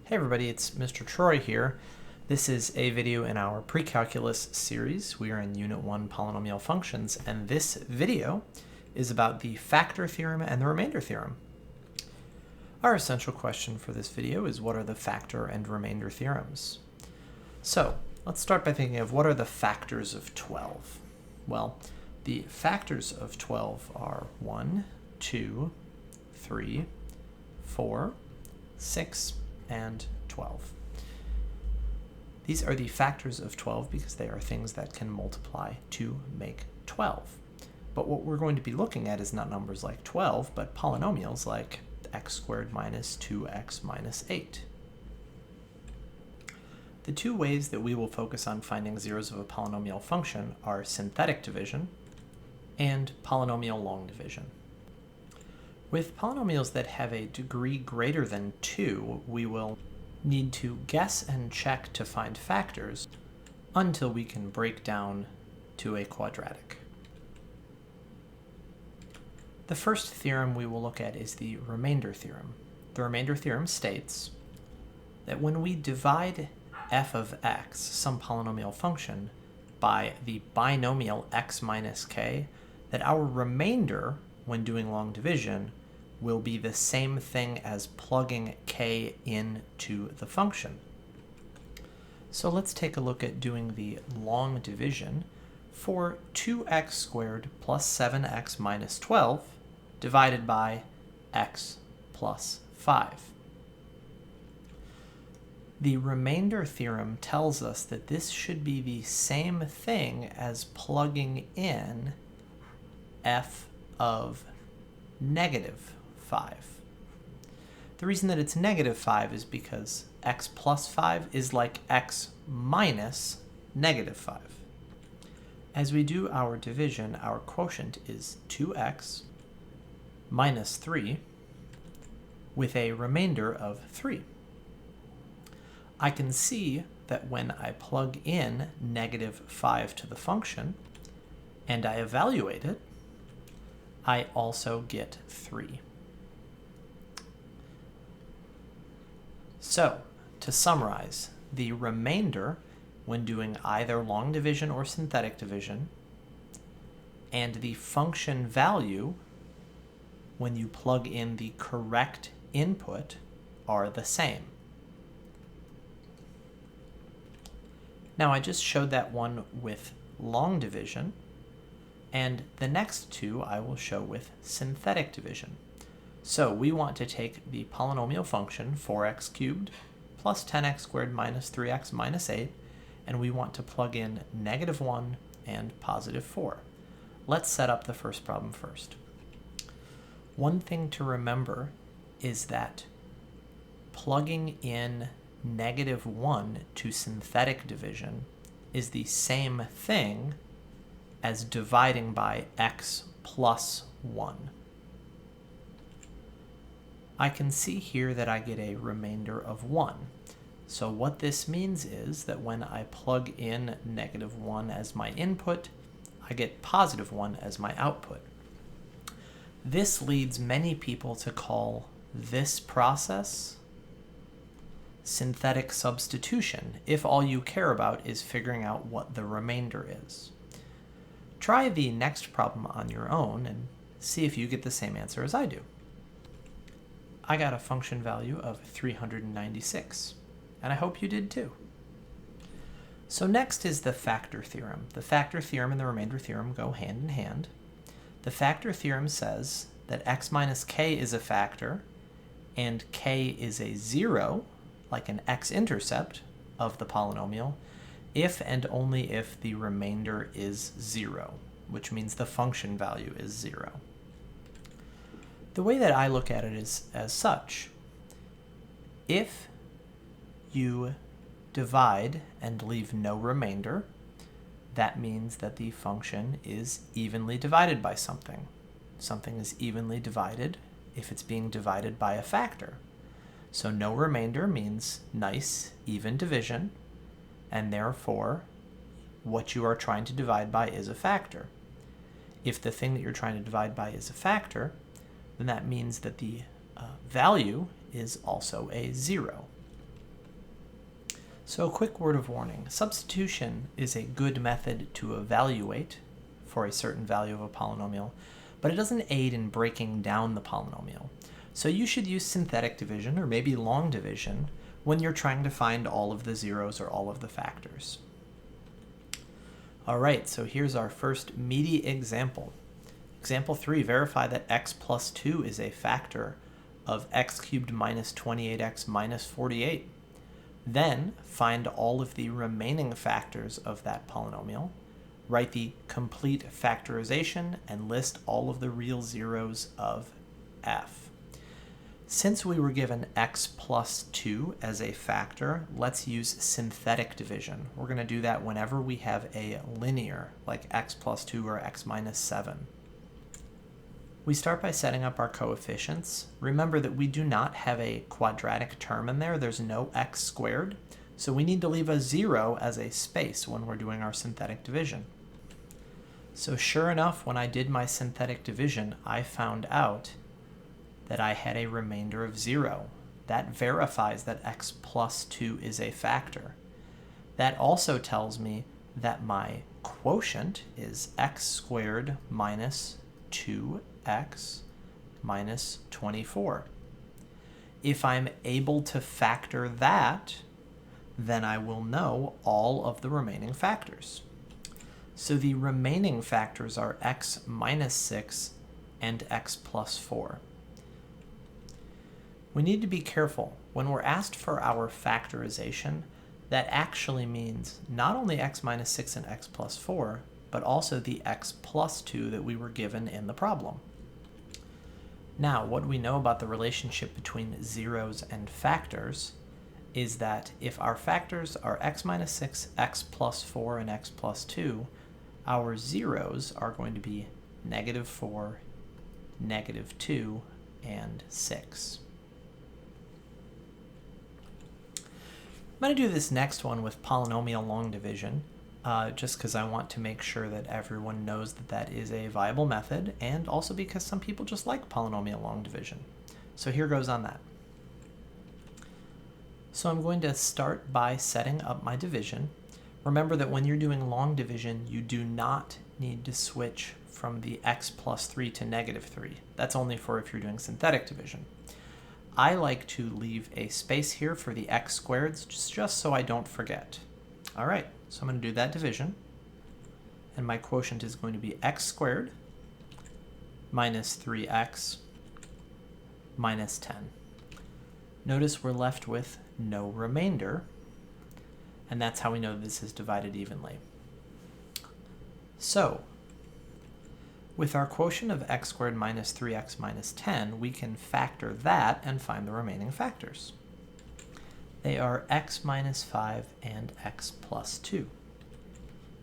Hey everybody, it's Mr. Troy here. This is a video in our Pre-Calculus series. We are in Unit 1 Polynomial Functions, and this video is about the Factor Theorem and the Remainder Theorem. Our essential question for this video is, what are the factor and remainder theorems? So, let's start by thinking of what are the factors of 12? Well, the factors of 12 are 1, 2, 3, 4, 6, and 12. These are the factors of 12 because they are things that can multiply to make 12. But what we're going to be looking at is not numbers like 12, but polynomials like x squared minus 2x minus 8. The two ways that we will focus on finding zeros of a polynomial function are synthetic division and polynomial long division. With polynomials that have a degree greater than 2, we will need to guess and check to find factors until we can break down to a quadratic. The first theorem we will look at is the remainder theorem. The remainder theorem states that when we divide f of x, some polynomial function, by the binomial x minus k, that our remainder, when doing long division, will be the same thing as plugging k into the function. So let's take a look at doing the long division for 2x squared plus 7x minus 12 divided by x plus 5. The remainder theorem tells us that this should be the same thing as plugging in f of negative 5. The reason that it's negative 5 is because x plus 5 is like x minus negative 5. As we do our division, our quotient is 2x minus 3 with a remainder of 3. I can see that when I plug in negative 5 to the function and I evaluate it, I also get 3. So, to summarize, the remainder, when doing either long division or synthetic division, and the function value, when you plug in the correct input, are the same. Now, I just showed that one with long division, and the next two I will show with synthetic division. So we want to take the polynomial function 4x cubed plus 10x squared minus 3x minus 8, and we want to plug in negative 1 and positive 4. Let's set up the first problem first. One thing to remember is that plugging in negative 1 to synthetic division is the same thing as dividing by x plus 1. I can see here that I get a remainder of 1. So what this means is that when I plug in negative 1 as my input, I get positive 1 as my output. This leads many people to call this process synthetic substitution, if all you care about is figuring out what the remainder is. Try the next problem on your own and see if you get the same answer as I do. I got a function value of 396, and I hope you did too. So next is the factor theorem. The factor theorem and the remainder theorem go hand in hand. The factor theorem says that x minus k is a factor, and k is a 0, like an x-intercept of the polynomial, if and only if the remainder is 0, which means the function value is 0. The way that I look at it is as such. If you divide and leave no remainder, that means that the function is evenly divided by something. Something is evenly divided if it's being divided by a factor. So no remainder means nice, even division, and therefore what you are trying to divide by is a factor. If the thing that you're trying to divide by is a factor, then that means that the value is also a 0. So a quick word of warning. Substitution is a good method to evaluate for a certain value of a polynomial, but it doesn't aid in breaking down the polynomial. So you should use synthetic division or maybe long division when you're trying to find all of the zeros or all of the factors. All right, so here's our first meaty example. Example 3, verify that x plus 2 is a factor of x cubed minus 28x minus 48. Then find all of the remaining factors of that polynomial, write the complete factorization, and list all of the real zeros of f. Since we were given x plus 2 as a factor, let's use synthetic division. We're going to do that whenever we have a linear, like x plus 2 or x minus 7. We start by setting up our coefficients. Remember that we do not have a quadratic term in there. There's no x squared. So we need to leave a 0 as a space when we're doing our synthetic division. So sure enough, when I did my synthetic division, I found out that I had a remainder of 0. That verifies that x plus 2 is a factor. That also tells me that my quotient is x squared minus 2x minus 24. If I'm able to factor that, then I will know all of the remaining factors. So the remaining factors are x minus 6 and x plus 4. We need to be careful. When we're asked for our factorization, that actually means not only x minus 6 and x plus 4, but also the x plus 2 that we were given in the problem. Now, what we know about the relationship between zeros and factors is that if our factors are x minus 6, x plus 4, and x plus 2, our zeros are going to be negative 4, negative 2, and 6. I'm going to do this next one with polynomial long division, just because I want to make sure that everyone knows that that is a viable method, and also because some people just like polynomial long division. So here goes on that. So I'm going to start by setting up my division. Remember that when you're doing long division, you do not need to switch from the x plus 3 to negative 3. That's only for if you're doing synthetic division. I like to leave a space here for the x squareds, just so I don't forget. All right, so I'm going to do that division, and my quotient is going to be x squared minus 3x minus 10. Notice we're left with no remainder, and that's how we know this is divided evenly. So, with our quotient of x squared minus 3x minus 10, we can factor that and find the remaining factors. They are x minus 5 and x plus 2.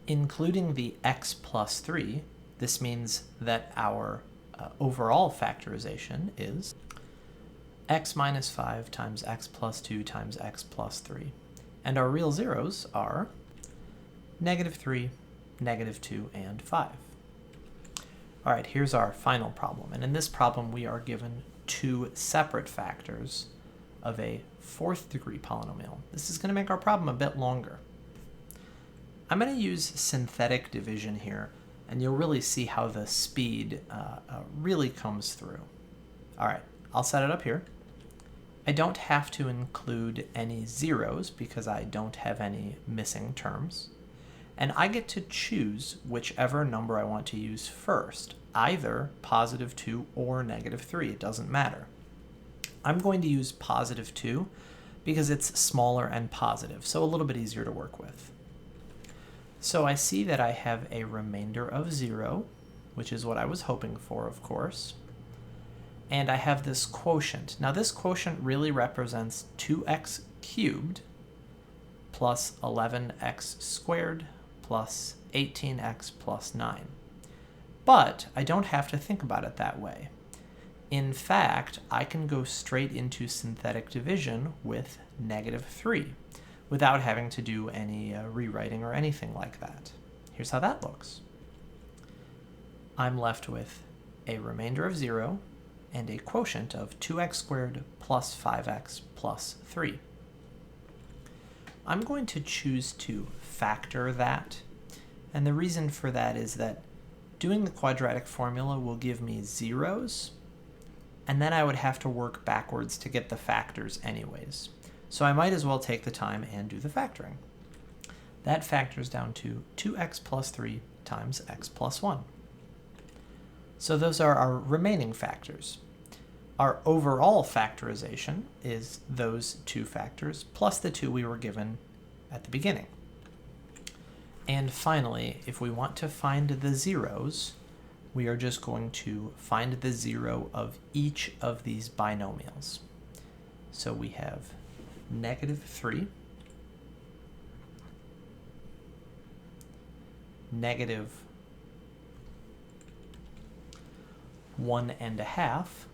Including the x plus 3, this means that our overall factorization is x minus 5 times x plus 2 times x plus 3. And our real zeros are negative 3, negative 2, and 5. All right, here's our final problem. And in this problem, we are given two separate factors of a fourth degree polynomial. This is going to make our problem a bit longer. I'm going to use synthetic division here, and you'll really see how the speed really comes through. All right, I'll set it up here. I don't have to include any zeros because I don't have any missing terms. And I get to choose whichever number I want to use first, either positive 2 or negative 3. It doesn't matter. I'm going to use positive 2 because it's smaller and positive, so a little bit easier to work with. So I see that I have a remainder of 0, which is what I was hoping for, of course. And I have this quotient. Now this quotient really represents 2x cubed plus 11x squared plus 18x plus 9. But I don't have to think about it that way. In fact, I can go straight into synthetic division with negative 3 without having to do any rewriting or anything like that. Here's how that looks. I'm left with a remainder of 0 and a quotient of 2x squared plus 5x plus 3. I'm going to choose to factor that. And the reason for that is that doing the quadratic formula will give me zeros, and then I would have to work backwards to get the factors anyways. So I might as well take the time and do the factoring. That factors down to 2x plus 3 times x plus 1. So those are our remaining factors. Our overall factorization is those two factors plus the two we were given at the beginning. And finally, if we want to find the zeros, we are just going to find the zero of each of these binomials. So we have -3, -1.5,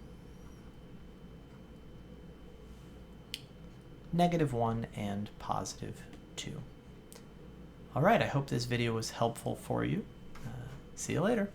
-1, and +2. All right, I hope this video was helpful for you. See you later.